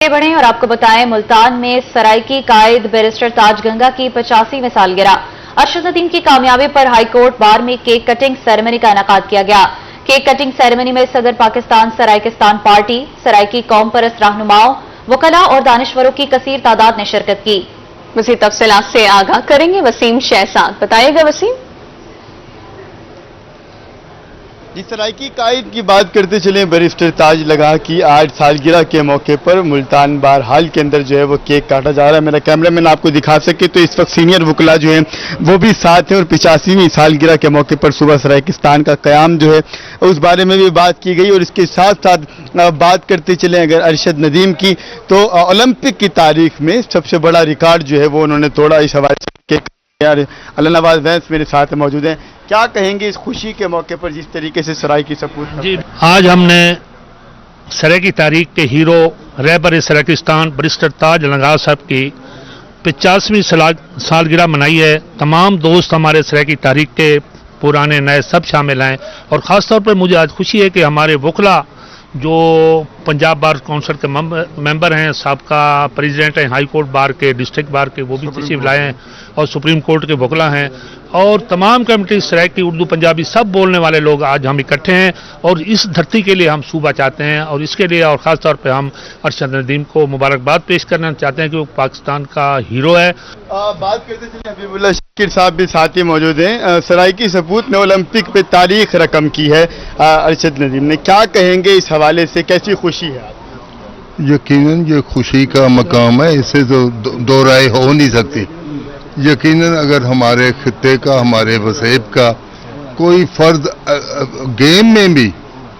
आगे बढ़ें और आपको बताएं, मुल्तान में सराइकी कायद बैरिस्टर ताज गंगा की 85वीं सालगिरह। अरशद नदीम की कामयाबी पर हाईकोर्ट बार में केक कटिंग सेरेमनी का इनेकाद किया गया। केक कटिंग सेरेमनी में सदर पाकिस्तान सराइकिस्तान पार्टी, सराइकी कौम परस्त रहनुमाओं, वकला और दानिश्वरों की कसीर तादाद ने शिरकत की। मज़ीद तफसीलात से आगाह करेंगे वसीम शहजाद। बताइएगा वसीम। जी, सराइकी कायद की बात करते चले बैरिस्टर ताज लगा की 8 सालगिरह के मौके पर मुल्तान बार हाल के अंदर जो है वो केक काटा जा रहा है। मेरा कैमरा मैन आपको दिखा सके तो इस वक्त सीनियर वकला जो है वो भी साथ हैं और 85वीं सालगिरह के मौके पर सुबह सराइकिस्तान का क़याम जो है उस बारे में भी बात की गई। और इसके साथ साथ बात करते चले अगर अरशद नदीम की, तो ओलंपिक की तारीख में सबसे बड़ा रिकॉर्ड जो है वो उन्होंने तोड़ा। इस हवाले से अल्लाह नवाज वैंस मेरे साथ मौजूद हैं। क्या कहेंगे इस खुशी के मौके पर जिस तरीके से सराय की सपूत? जी, आज हमने सराय की तारीख के हीरो रहबर सराइकिस्तान बैरिस्टर ताज लंगा साहब की 85वीं सालगिरह मनाई है। तमाम दोस्त हमारे सराय की तारीख के पुराने नए सब शामिल हैं और ख़ास तौर पर मुझे आज खुशी है कि हमारे वकला जो पंजाब बार काउंसिल के मेंबर हैं, साबका प्रेसिडेंट हैं हाई कोर्ट बार के, डिस्ट्रिक्ट बार के, वो भी तशरीफ लाए हैं और सुप्रीम कोर्ट के वकला हैं और तमाम कमेटी सराइकी उर्दू पंजाबी सब बोलने वाले लोग आज हम इकट्ठे हैं और इस धरती के लिए हम सूबा चाहते हैं और इसके लिए और ख़ास तौर पे हम अरशद नदीम को मुबारकबाद पेश करना चाहते हैं कि वो पाकिस्तान का हीरो है। बात करते चले हबीबुल्लाह शकीर साहब भी साथ ही मौजूद हैं। सराइकी सपूत ने ओलंपिक पे तारीख रकम की है अरशद नदीम ने, क्या कहेंगे इस हवाले से, कैसी खुशी है? यकीनन ये खुशी का मकाम है, इससे तो दो राय हो नहीं सकती। यकीनन अगर हमारे खित्ते का, हमारे वसेब का कोई फर्द गेम में भी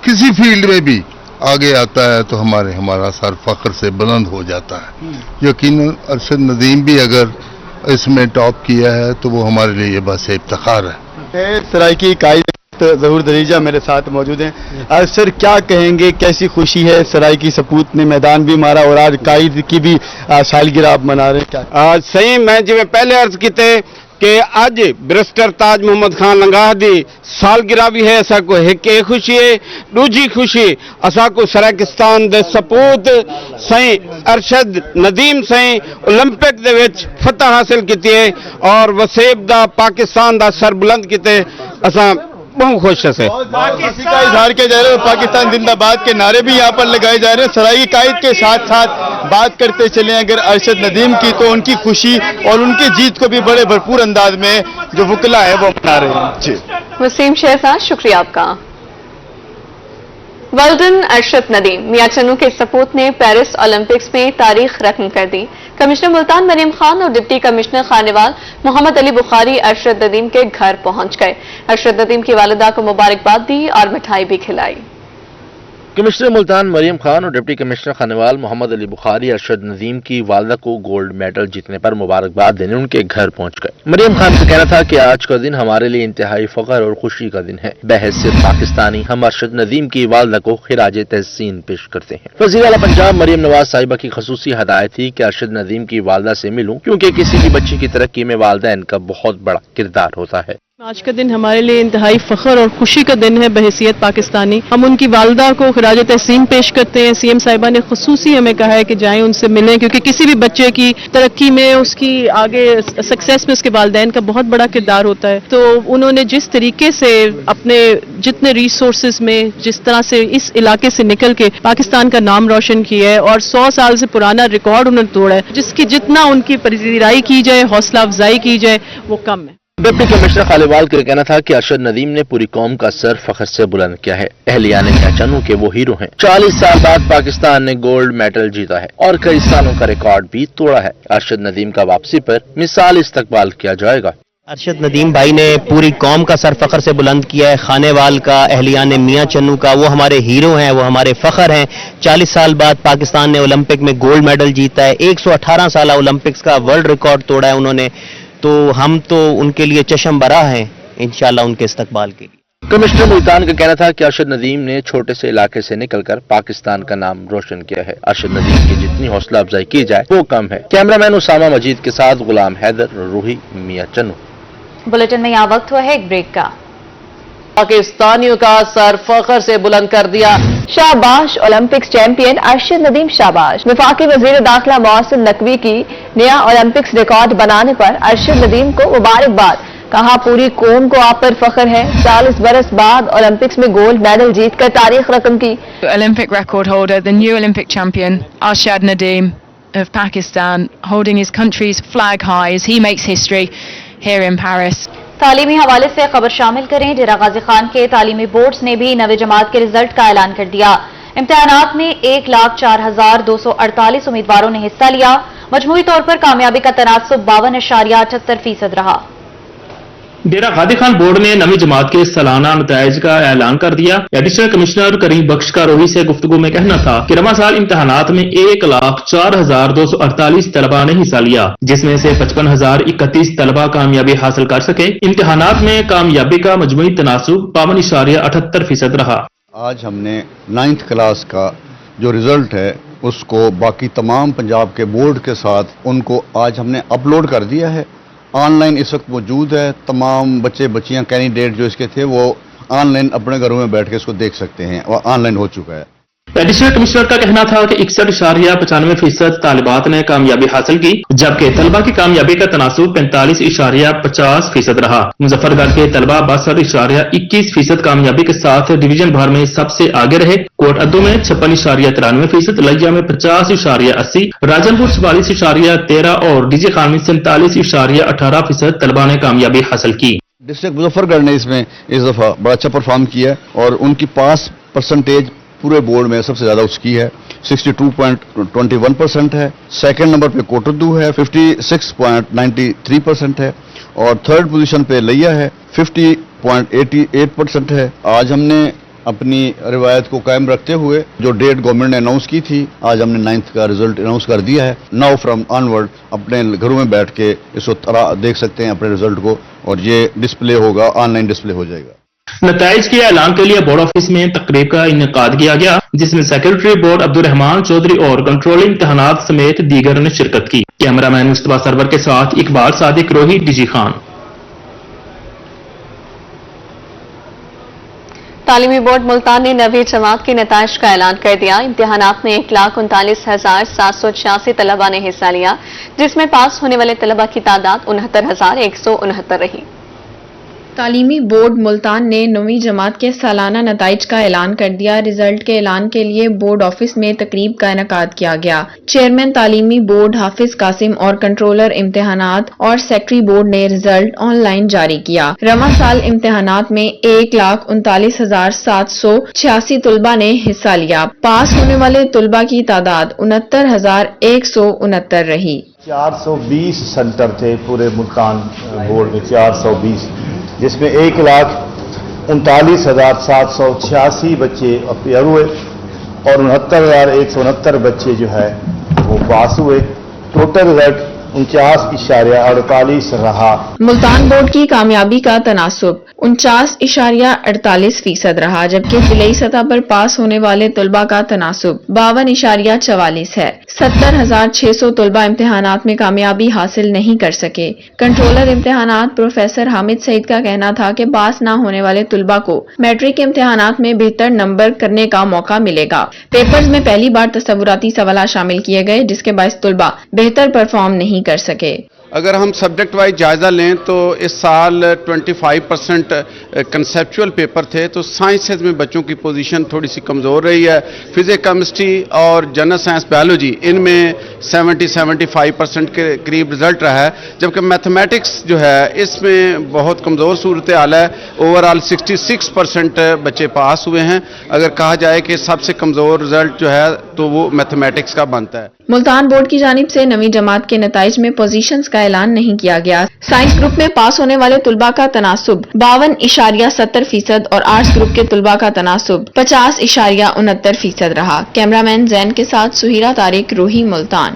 किसी फील्ड में भी आगे आता है तो हमारा सर फख्र से बुलंद हो जाता है। यकीनन अरशद नदीम भी अगर इसमें टॉप किया है तो वो हमारे लिए बस इफ्तिखार है। सराइकी कायद ज़हूर दरीजा मेरे साथ मौजूद हैं। सर, क्या कहेंगे, कैसी खुशी है? सराइकी सपूत ने मैदान भी मारा और आज कायद की भी सालगिरह आप मना रहे हैं, क्या? सही मैं जिवें पहले अर्ज किते कि अज बैरिस्टर ताज मुहम्मद खान लंगाह दी सालगिरह भी है। असा को एक खुशी है, दूजी खुशी असा को सराइकिस्तान दे सपूत सही अरशद नदीम सही ओलंपिक दे विच फतह हासिल की है और वसेब दा पाकिस्तान दा सर बुलंद किते। असा बहुत खुश है। खुशी का इजहार किया जा रहा है, पाकिस्तान जिंदाबाद के नारे भी यहाँ पर लगाए जा रहे हैं। सराइकी कायद के साथ साथ बात करते चले अगर अरशद नदीम की, तो उनकी खुशी और उनकी जीत को भी बड़े भरपूर अंदाज में जो वकला है वो मना रहे हैं। जी वसीम शहजाद, शुक्रिया आपका। वेल्डन अरशद नदीम। मियां चन्नू के सपूत ने पेरिस ओलंपिक्स में तारीख रकम कर दी। कमिश्नर मुल्तान मरियम खान और डिप्टी कमिश्नर खानेवाल मोहम्मद अली बुखारी अरशद नदीम के घर पहुंच गए। अरशद नदीम की वालिदा को मुबारकबाद दी और मिठाई भी खिलाई। कमिश्नर मुल्तान मरियम खान और डिप्टी कमिश्नर खानेवाल मोहम्मद अली बुखारी अरशद नदीम की वालिदा को गोल्ड मेडल जीतने पर मुबारकबाद देने उनके घर पहुंच गए। मरियम खान का कहना था कि आज का दिन हमारे लिए इंतहाई फख्र और खुशी का दिन है। बहैसियत पाकिस्तानी हम अरशद नदीम की वालिदा को खिराज तहसीन पेश करते हैं। वज़ीर आला पंजाब मरियम नवाज साहिबा की खसूसी हदायत थी कि अरशद नदीम की वालिदा से मिलूं, क्योंकि किसी भी बच्ची की तरक्की में वालिदैन का बहुत बड़ा किरदार होता है। आज का दिन हमारे लिए इंतहाई फख्र और खुशी का दिन है। बहैसियत पाकिस्तानी हम उनकी वालिदा को खिराज तहसीन पेश करते हैं। सीएम साहिबा ने खुसूसी हमें कहा है कि जाएं उनसे मिलें, क्योंकि किसी भी बच्चे की तरक्की में, उसकी आगे सक्सेस में उसके वालिदैन का बहुत बड़ा किरदार होता है। तो उन्होंने जिस तरीके से अपने जितने रिसोर्सेज में, जिस तरह से इस इलाके से निकल के पाकिस्तान का नाम रोशन किया है और 100 साल से पुराना रिकॉर्ड उन्होंने तोड़ा है, जिसकी जितना उनकी पजीराई की जाए, हौसला अफजाई की जाए, वो कम है। डिप्टी कमिश्नर खानेवाल का कहना था कि अरशद नदीम ने पूरी कौम का सर फख्र से बुलंद किया है। अहलियान मियां चन्नू के वो हीरो हैं। 40 साल बाद पाकिस्तान ने गोल्ड मेडल जीता है और कई सालों का रिकॉर्ड भी तोड़ा है। अरशद नदीम का वापसी पर मिसाल इस्तकबाल किया जाएगा। अरशद नदीम भाई ने पूरी कौम का सर फख्र से बुलंद किया है। खानेवाल का, अहलियान मियां चन्नू का, वो हमारे हीरो हैं, वो हमारे फख्र हैं। 40 साल बाद पाकिस्तान ने ओलंपिक में गोल्ड मेडल जीता है। 118 साल ओलंपिक्स का वर्ल्ड रिकॉर्ड तोड़ा है उन्होंने। तो हम तो उनके लिए चशम बरा हैं इंशाल्लाह उनके इस्तकबाल के लिए। कमिश्नर मुल्तान का कहना था कि अरशद नदीम ने छोटे से इलाके से निकलकर पाकिस्तान का नाम रोशन किया है। अरशद नदीम की जितनी हौसला अफजाई की जाए वो कम है। कैमरामैन उसामा मजीद के साथ गुलाम हैदर, रूही, मियां चन्नू। बुलेटिन में यहाँ वक्त हुआ है एक ब्रेक का। पाकिस्तानियों का सर फख्र से बुलंद कर दिया। शाबाश ओलंपिक्स चैंपियन अरशद नदीम शाबाश। वफाकी वजीर दाखिला मोहसिन नकवी की नया ओलंपिक्स रिकॉर्ड बनाने पर अरशद नदीम को मुबारकबाद। कहा पूरी कौम को आप पर फख्र है। 40 बरस बाद ओलंपिक्स में गोल्ड मेडल जीतकर तारीख रकम की। Olympic record holder, the new Olympic champion, Arshad Nadeem of Pakistan, holding his country's flag high as he makes history here in Paris. तालीमी हवाले से खबर शामिल करें। डेरा गाजी खान के तालीमी बोर्ड्स ने भी नवी जमात के रिजल्ट का ऐलान कर दिया। इम्तिहानात में 1,04,248 उम्मीदवारों ने हिस्सा लिया। मजमूई तौर पर कामयाबी का तनासुब 52.78% रहा। डेरा गाजी खान बोर्ड ने नवी जमात के सालाना नताइज का ऐलान कर दिया। एडिशनल कमिश्नर करीम बख्श का रोही से गुफ्तगू में कहना था कि रवा साल इम्तिहानात में 1,04,248 तलबा ने हिस्सा लिया, जिसमें से 55,031 तलबा कामयाबी हासिल कर सके। इम्तिहानात में कामयाबी का मजमूई तनासुब 52.78% रहा। आज हमने 9th क्लास का जो रिजल्ट है उसको बाकी तमाम पंजाब के बोर्ड के साथ उनको आज हमने अपलोड कर दिया है। ऑनलाइन इस वक्त मौजूद है। तमाम बच्चे बच्चियां कैंडिडेट जो इसके थे वो ऑनलाइन अपने घरों में बैठ के इसको देख सकते हैं और ऑनलाइन हो चुका है। एडिशनल कमिश्नर का कहना था कि 61.95% तालिबात ने कामयाबी हासिल की, जबकि तलबा की कामयाबी का तनासुब 45.50% रहा। मुजफ्फरगढ़ के तलबा 62.21% कामयाबी के साथ डिवीजन भर में सबसे आगे रहे। कोट अद्दू में 56.93%, लिया में 50.80%, राजनपुर 44.13% और डीजे खान में 47.18% तलबा ने कामयाबी हासिल की। डिस्ट्रिक्ट मुजफ्फरगढ़ ने इसमें इस दफा बड़ा अच्छा परफॉर्म किया और उनकी पास परसेंटेज पूरे बोर्ड में सबसे ज्यादा उसकी है, 62.21% है। सेकंड नंबर पे कोटद्दू है, 56.93% है और थर्ड पोजीशन पे लिया है, 50.88% है। आज हमने अपनी रिवायत को कायम रखते हुए जो डेट गवर्नमेंट ने अनाउंस की थी, आज हमने 9th का रिजल्ट अनाउंस कर दिया है। नाउ फ्रॉम ऑनवर्ड अपने घरों में बैठ के इसको देख सकते हैं अपने रिजल्ट को और ये डिस्प्ले होगा, ऑनलाइन डिस्प्ले हो जाएगा। नताइज के ऐलान के लिए बोर्ड ऑफिस में तकरीब का इनेकाद किया गया, जिसमें सेक्रेटरी बोर्ड अब्दुर्रहमान चौधरी और कंट्रोलिंग इम्तिहानात समेत दीगर ने शिरकत की। कैमरामैन मुस्तफा सरवर के साथ इकबाल सादिक, रोही, डीजी खान। तालीमी बोर्ड मुल्तान ने नवी जमात के नताइज का ऐलान कर दिया। इम्तिहानात में 1,39,786 तलबा ने हिस्सा लिया, जिसमें पास होने वाले तलबा की तादाद 69,169 रही। तालीमी बोर्ड मुल्तान ने नवीं जमात के सालाना नताइज का ऐलान कर दिया। रिजल्ट के ऐलान के लिए बोर्ड ऑफिस में तकरीब का इनेकाद किया गया। चेयरमैन तालीमी बोर्ड हाफिज कासिम और कंट्रोलर इम्तिहानात और सेक्रेटरी बोर्ड ने रिजल्ट ऑनलाइन जारी किया। रवा साल इम्तिहानात में 1,39,786 तलबा ने हिस्सा लिया। पास होने वाले तलबा की तादाद 69,169 रही। 420 सेंटर थे पूरे मुल्तान बोर्ड में, 420, जिसमें 1,39,786 बच्चे अपियर हुए और 69,169 बच्चे जो है वो पास हुए। टोटल रिजल्ट 49.48 रहा। मुल्तान बोर्ड की कामयाबी का तनासुब 49.48% रहा, जबकि जिले सतह पर पास होने वाले तलबा का तनासुब 52.44 है। 70,600 तलबा इम्तिहानात में कामयाबी हासिल नहीं कर सके। कंट्रोलर इम्तिहानात प्रोफेसर हामिद सईद का कहना था कि पास न होने वाले तलबा को मैट्रिक के इम्तिहानात में बेहतर नंबर करने का मौका मिलेगा। पेपर्स में पहली बार तस्वुराती सवाल शामिल किए गए, जिसके बायस तलबा बेहतर परफॉर्म नहीं कर सके। अगर हम सब्जेक्ट वाइज जायजा लें तो इस साल 25% कंसेप्चुअल पेपर थे, तो साइंसेज में बच्चों की पोजीशन थोड़ी सी कमज़ोर रही है। फिजिक्स, केमिस्ट्री और जनरल साइंस, बायोलॉजी, इनमें 70-75% के करीब रिजल्ट रहा है, जबकि मैथमेटिक्स जो है इसमें बहुत कमज़ोर सूरत हाल है। ओवरऑल 66% बच्चे पास हुए हैं। अगर कहा जाए कि सबसे कमज़ोर रिजल्ट जो है तो वो मैथमेटिक्स का बनता है। मुल्तान बोर्ड की जानिब से नवी जमात के नताइज में पोजीशंस का ऐलान नहीं किया गया। साइंस ग्रुप में पास होने वाले तलबा का तनासुब 52.70% और आर्ट्स ग्रुप के तलबा का तनासुब 50.69% रहा। कैमरामैन जैन के साथ सुहीरा तारिक, रोही, मुल्तान।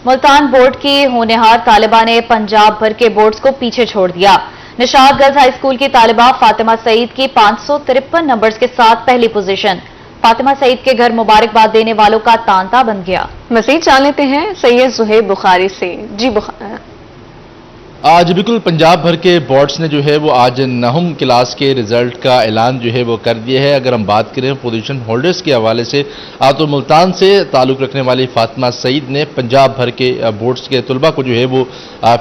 मुल्तान बोर्ड की होनहार तालिबा ने पंजाब भर के बोर्ड्स को पीछे छोड़ दिया। निशात गर्ल्स हाई स्कूल की तालिबा फातिमा सईद की 553 नंबर्स के साथ पहली पोजीशन। फातिमा सईद के घर मुबारकबाद देने वालों का तांता बन गया। मजीद जान लेते हैं सैयद जुहैब बुखारी से। जी آج بالکل پنجاب بھر کے بورڈز نے جو ہے وہ آج 9ویں کلاس کے رزلٹ کا اعلان جو ہے وہ کر دیا ہے. اگر ہم بات کریں پوزیشن ہولڈرز کے حوالے سے تو ملتان سے تعلق رکھنے والی فاطمہ سعید نے پنجاب بھر کے بورڈز کے طلباء کو جو ہے وہ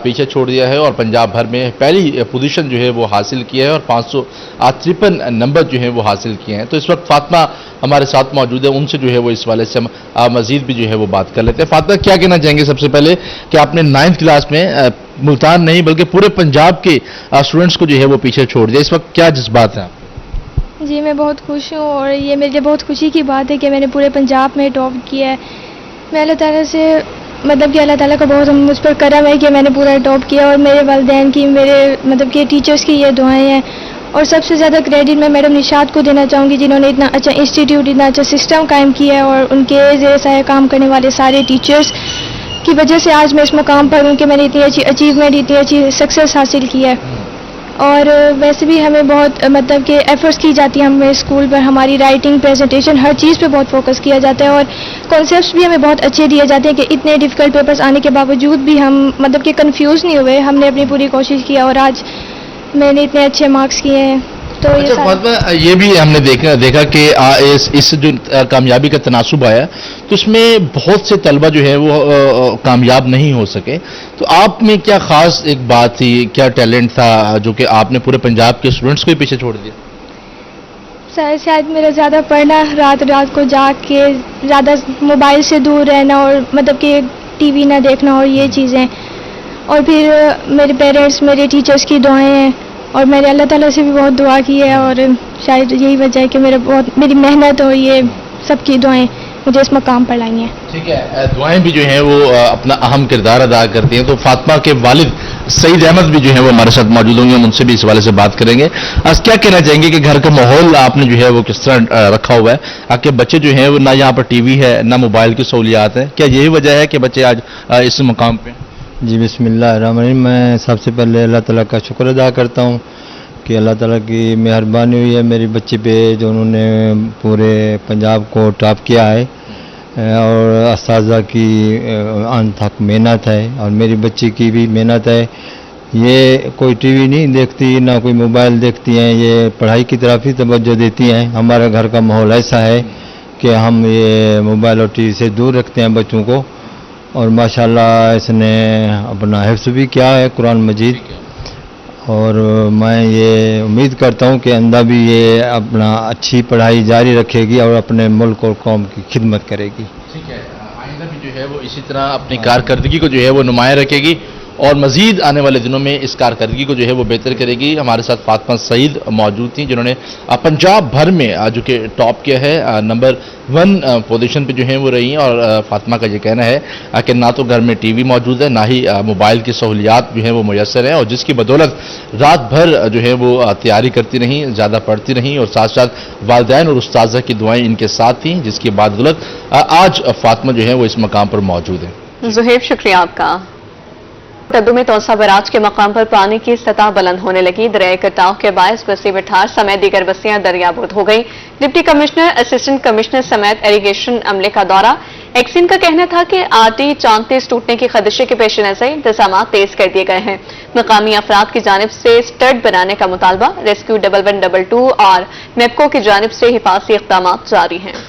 پیچھے چھوڑ دیا ہے اور پنجاب بھر میں پہلی پوزیشن جو ہے وہ حاصل کیا ہے اور 553 نمبر جو ہیں وہ حاصل کیے ہیں. تو اس وقت فاطمہ ہمارے ساتھ موجود ہے, ان سے جو ہے وہ اس والے سے مزید بھی جو ہے وہ بات کر لیتے ہیں. فاطمہ, کیا کہنا چاہیں گے سب سے پہلے کہ آپ نے 9ویں کلاس میں ملتان نہیں بلکہ پورے پنجاب کے اسٹوڈنٹس کو جو ہے وہ پیچھے چھوڑ دیا, اس وقت کیا جذبات ہیں؟ جی میں بہت خوش ہوں اور یہ میرے لیے بہت خوشی کی بات ہے کہ میں نے پورے پنجاب میں ٹاپ کیا ہے. میں اللہ تعالیٰ سے کہ اللہ تعالیٰ کا بہت مجھ پر کرم ہے کہ میں نے پورا ٹاپ کیا, اور میرے والدین کی, میرے کہ ٹیچرز کی یہ دعائیں ہیں. اور سب سے زیادہ کریڈٹ میں میڈم نشاد کو دینا چاہوں گی, جنہوں نے اتنا اچھا انسٹیٹیوٹ, اتنا اچھا سسٹم قائم کیا ہے, اور ان کے زیر سایہ کام کرنے والے سارے ٹیچرز کی وجہ سے آج میں اس مقام پر ہوں کہ میں نے اتنی اچھی اچیومنٹ, اتنی اچھی سکسیس حاصل کی ہے. اور ویسے بھی ہمیں بہت کہ ایفرٹس کی جاتی ہیں ہمیں اسکول پر, ہماری رائٹنگ, پریزنٹیشن, ہر چیز پہ بہت فوکس کیا جاتا ہے, اور کانسیپٹس بھی ہمیں بہت اچھے دیے جاتے ہیں کہ اتنے ڈیفیکلٹ پیپرز آنے کے باوجود بھی ہم کہ کنفیوز نہیں ہوئے, ہم نے اپنی پوری کوشش کی اور آج میں نے اتنے اچھے مارکس کیے ہیں. تو یہ بھی ہم نے دیکھا کہ اس جو کامیابی کا تناسب آیا تو اس میں بہت سے طلبہ جو ہے وہ کامیاب نہیں ہو سکے, تو آپ میں کیا خاص ایک بات تھی, کیا ٹیلنٹ تھا جو کہ آپ نے پورے پنجاب کے اسٹوڈنٹس کو ہی پیچھے چھوڑ دیا؟ شاید میرا زیادہ پڑھنا, رات کو جاگ کے زیادہ موبائل سے دور رہنا, اور کہ ٹی وی نہ دیکھنا, اور یہ چیزیں, اور پھر میرے پیرنٹس, میرے ٹیچرز کی دعائیں ہیں, اور میں نے اللہ تعالیٰ سے بھی بہت دعا کی ہے, اور شاید یہی وجہ ہے کہ میری محنت اور یہ سب کی دعائیں مجھے اس مقام پر لائی ہیں. ٹھیک ہے, دعائیں بھی جو ہیں وہ اپنا اہم کردار ادا کرتی ہیں. تو فاطمہ کے والد سعید احمد بھی جو ہیں وہ ہمارے ساتھ موجود ہوں گے, ہم ان سے بھی اس حوالے سے بات کریں گے. کیا کہنا چاہیں گے کہ گھر کا ماحول آپ نے جو ہے وہ کس طرح رکھا ہوا ہے کہ بچے جو ہیں وہ نہ یہاں پر ٹی وی ہے نہ موبائل کی سہولیات ہیں, کیا یہی وجہ ہے کہ بچے آج اس مقام پہ؟ جی بسم اللہ الرحمن الرحیم. میں سب سے پہلے اللہ تعالیٰ کا شکر ادا کرتا ہوں کہ اللہ تعالیٰ کی مہربانی ہوئی ہے میری بچے پہ, جو انہوں نے پورے پنجاب کو ٹاپ کیا ہے, اور اساتذہ کی انتھک محنت ہے, اور میری بچی کی بھی محنت ہے. یہ کوئی ٹی وی نہیں دیکھتی, نہ کوئی موبائل دیکھتی ہیں, یہ پڑھائی کی طرف ہی توجہ دیتی ہیں. ہمارے گھر کا ماحول ایسا ہے کہ ہم یہ موبائل اور ٹی وی سے دور رکھتے ہیں بچوں کو, اور ماشاءاللہ اس نے اپنا حفظ بھی کیا ہے قرآن مجید, اور میں یہ امید کرتا ہوں کہ آئندہ بھی یہ اپنا اچھی پڑھائی جاری رکھے گی اور اپنے ملک اور قوم کی خدمت کرے گی. ٹھیک ہے, آئندہ بھی جو ہے وہ اسی طرح اپنی کارکردگی کو جو ہے وہ نمایاں رکھے گی, اور مزید آنے والے دنوں میں اس کارکردگی کو جو ہے وہ بہتر کرے گی. ہمارے ساتھ فاطمہ سعید موجود تھیں جنہوں نے پنجاب بھر میں جو کہ ٹاپ کیا ہے, نمبر 1 پوزیشن پہ جو ہیں وہ رہی ہیں. اور فاطمہ کا یہ کہنا ہے کہ نہ تو گھر میں ٹی وی موجود ہے, نہ ہی موبائل کی سہولیات جو ہیں وہ میسر ہیں, اور جس کی بدولت رات بھر جو ہے وہ تیاری کرتی رہیں, زیادہ پڑھتی رہیں, اور ساتھ ساتھ والدین اور استاذہ کی دعائیں ان کے ساتھ تھیں, جس کی بدولت آج فاطمہ جو ہے وہ اس مقام پر موجود ہے. زہیب شکریہ آپ کا. ٹڈو میں توسا براج کے مقام پر پانی کی سطح بلند ہونے لگی. دریائے کٹاؤ کے باعث بستی بٹھار سمیت دیگر بستیاں دریابرد ہو گئی. ڈپٹی کمشنر, اسسٹنٹ کمشنر سمیت ایریگیشن عملے کا دورہ. ایکسین کا کہنا تھا کہ آرٹی 34 ٹوٹنے کے خدشے کے پیش نظر انتظامات تیز کر دیے گئے ہیں. مقامی افراد کی جانب سے اسٹڈ بنانے کا مطالبہ. ریسکیو 1122 اور میپکو کی جانب سے حفاظتی اقدامات جاری ہیں.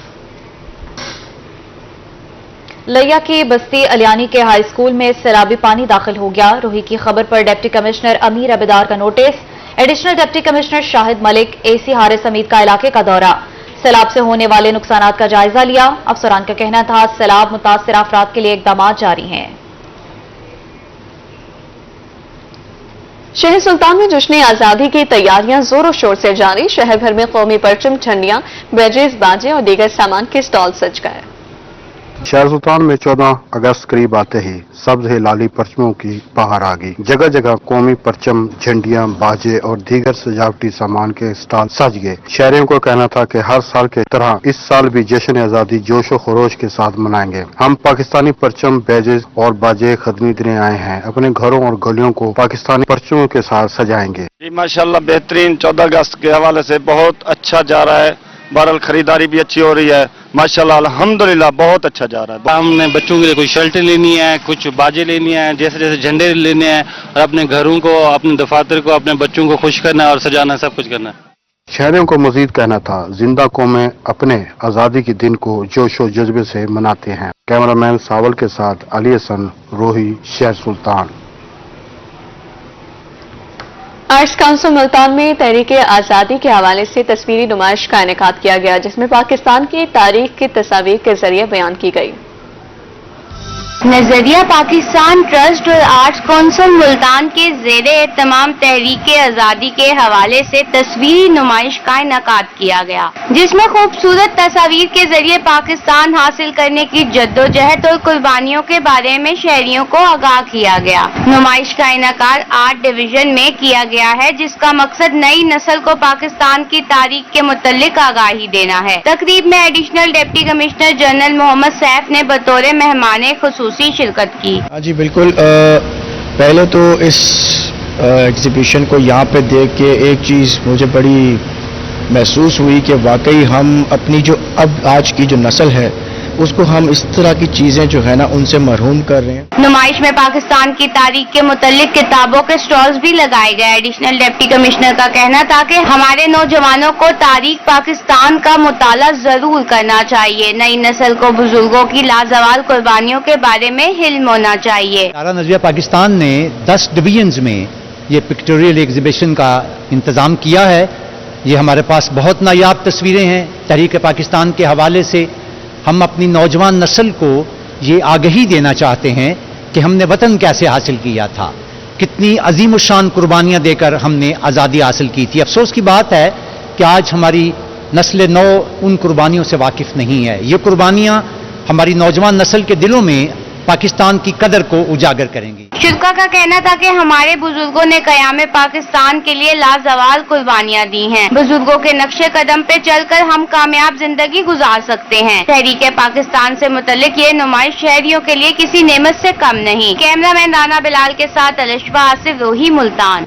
لیا کی بستی الیانی کے ہائی اسکول میں سیلابی پانی داخل ہو گیا. روہی کی خبر پر ڈپٹی کمشنر امیر عبیدار کا نوٹس. ایڈیشنل ڈپٹی کمشنر شاہد ملک, AC حارث حمید کا علاقے کا دورہ. سیلاب سے ہونے والے نقصانات کا جائزہ لیا. افسران کا کہنا تھا سیلاب متاثرہ افراد کے لیے اقدامات جاری ہیں. شہر سلطان میں جشن آزادی کی تیاریاں زور و شور سے جاری. شہر بھر میں قومی پرچم, جھنڈیاں, بیجز, باجے اور دیگر سامان کے اسٹال سج گئے. شہر سلطان میں 14 اگست قریب آتے ہی سبز ہلالی پرچموں کی بہار آ گئی. جگہ جگہ قومی پرچم, جھنڈیاں, باجے اور دیگر سجاوٹی سامان کے اسٹال سج گئے. شہریوں کو کہنا تھا کہ ہر سال کی طرح اس سال بھی جشن آزادی جوش و خروش کے ساتھ منائیں گے. ہم پاکستانی پرچم, بیجز اور باجے خریدنے آئے ہیں. اپنے گھروں اور گلیوں کو پاکستانی پرچموں کے ساتھ سجائیں گے. جی ماشاءاللہ بہترین. 14 اگست کے حوالے سے بہت اچھا جا رہا ہے. बहरहाल खरीदारी भी अच्छी हो रही है, माशाल्लाह अल्हम्दुलिल्लाह बहुत अच्छा जा रहा है। हमने बच्चों के लिए कुछ शर्टें लेनी है, कुछ बाजे लेनी है, जैसे जैसे झंडे लेने हैं और अपने घरों को, अपने दफातर को, अपने बच्चों को खुश करना है और सजाना, सब कुछ करना है। शहरियों को मजीद कहना था, जिंदा कौमें अपने आज़ादी के दिन को जोश और जज्बे से मनाते हैं। कैमरामैन सावल के साथ अली हसन, रोही, शहर सुल्तान। आर्ट्स काउंसिल मुल्तान में तहरीक आज़ादी के हवाले से तस्वीरी नुमाइश का इनेकाद किया गया, जिसमें पाकिस्तान की तारीख की तस्वीर के जरिए बयान की गई। नजरिया पाकिस्तान ट्रस्ट और आर्ट्स काउंसिल मुल्तान के ज़ेरे एहतमाम तहरीक आज़ादी के हवाले से तस्वीरी नुमाइश का इनेकाद किया गया, जिसमें खूबसूरत तस्वीर के जरिए पाकिस्तान हासिल करने की जद्दोजहद और कुर्बानियों के बारे में शहरियों को आगाह किया गया। नुमाइश का इनेकाद आर्ट डिवीजन में किया गया है, जिसका मकसद नई नस्ल को पाकिस्तान की तारीख के मुतल्लिक आगाही देना है। तकरीब में additional deputy commissioner general Mohammad Saif ने बतौर मेहमान खुसूसी शिरकत की। हाँ जी बिल्कुल, पहले तो इस एग्जीबिशन को यहाँ पे देख के एक चीज़ मुझे बड़ी महसूस हुई कि वाकई हम अपनी जो अब आज की जो नस्ल है उसको हम इस तरह की चीज़ें जो है ना उनसे महरूम कर रहे हैं। नुमाइश में पाकिस्तान की तारीख के मुतल्लिक किताबों के स्टॉल्स भी लगाए गए। एडिशनल डिप्टी कमिश्नर का कहना था कि हमारे नौजवानों को तारीख पाकिस्तान का मुताला जरूर करना चाहिए। नई नस्ल को बुजुर्गों की लाजवाल कुर्बानियों के बारे में हिल्म होना चाहिए। नजरिया पाकिस्तान ने 10 डिवीजन्स में ये पिक्टोरियल एग्जीबिशन का इंतजाम किया है। ये हमारे पास बहुत नायाब तस्वीरें हैं तहरीक पाकिस्तान के हवाले से। हम अपनी नौजवान नस्ल को ये आगही देना चाहते हैं कि हमने वतन कैसे हासिल किया था, कितनी अजीम शान कुर्बानियां देकर हमने आज़ादी हासिल की थी। अफसोस की बात है कि आज हमारी नस्ल नौ उन कुर्बानियों से वाकिफ नहीं है। ये कुर्बानियां हमारी नौजवान नस्ल के दिलों में पाकिस्तान की कदर को उजागर करेंगी। शुरा का कहना था कि हमारे बुजुर्गों ने क़याम पाकिस्तान के लिए लाजवाल कुर्बानियां दी हैं। बुजुर्गों के नक्शे कदम पे चलकर हम कामयाब जिंदगी गुजार सकते हैं। तहरीक पाकिस्तान से मुतल्लिक ये नुमाइश शहरियों के लिए किसी नेमत से कम नहीं। कैमरामैन राना बिलाल के साथ अलिशफा आसिफ, रोही, मुल्तान।